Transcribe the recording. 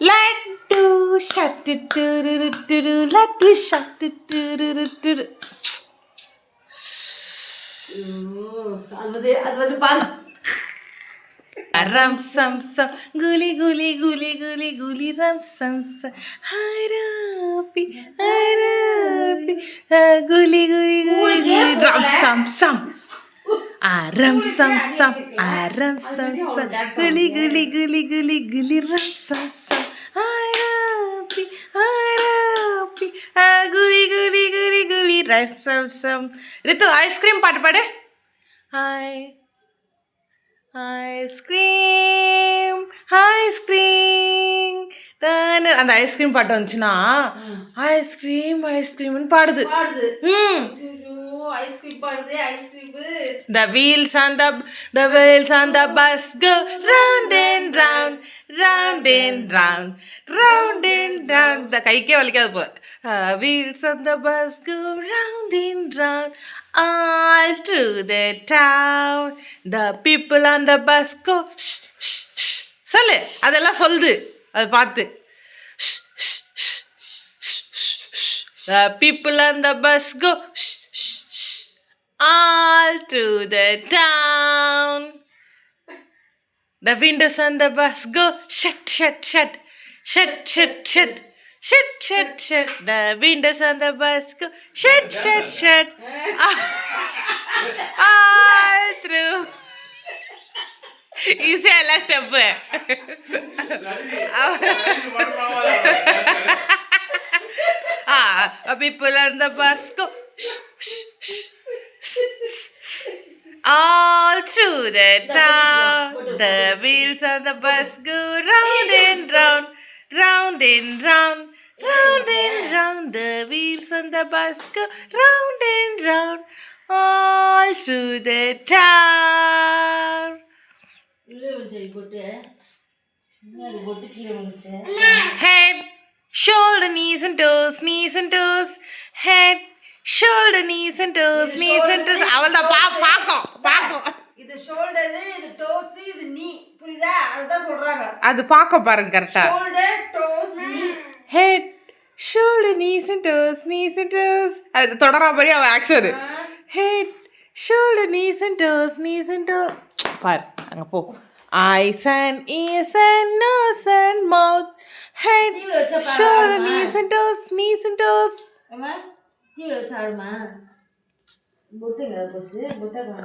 லட்டு ஷட்டு டுரு டுரு லட்டு ஷட்டு டுரு டுரு. அது பால் ரம் சம் சம் குலி குலி குலி குலி குலி ரம் சம் சம் ஹரபி ஹரபி குலி குலி குலி ரம் சம் சம் ரம் சம் சம் ரம் சம் சம் குலி குலி குலி குலி குலி ரம் சம் சம் ஹரபி ஹரபி குலி குலி குலி குலி ரம் சம் சம். ரித்து ஐஸ்கிரீம் பாட்டு பாடு. ஹாய் ஐஸ்கிரீம் ஐஸ்கிரீம் தானே அந்த ஐஸ்கிரீம் பாட்டு வந்துச்சுன்னா ஐஸ்கிரீம் ஐஸ்கிரீம்னு பாடுது. ஐஸ்கிரீம் பாடுது ice cream. The wheels on the bus go round and round, round and round, round and round. The கைக்கே வலிக்காது போல. Wheels on the bus go round and round, all through the town. The people on the bus go shh shh shh. சொல்லு அதெல்லாம் சொல்லுது அதை பார்த்து. The people on the bus go shh shh shh, all through the town. The windows on the bus go shut shut shut, shut shut shut, shut shut shut. The windows on the bus go shut shut shut, all through. Easy alla step. People on the bus go all through the town. The wheels on the bus go round and round, round and round, round and round. The wheels on the bus go round and round, all through the town. Head, shoulder, knees and toes, knees and toes. Head, shoulder, knees and toes, knees and toes. அவள்தான் பாக்கும். இது shoulder, இது dose, இது நீ. புரியுதா? அதுதான் சொல்றாங்க. அது பாக்க பாருங்க கரெக்ட்டா. ஷோல்டர், டோஸ், நீ. Head, shoulder, knees and toes, knees and toes. அது தொடராபடி அவ action. Head, shoulder, knees and toes, knees and toes. பாரு அங்க போ. Eyes and ears and nose and mouth. Head, shoulder, knees and toes, knees and toes. அம்மா தீல வச்சாடுமா. புட்டங்க போச்சு புட்டங்க.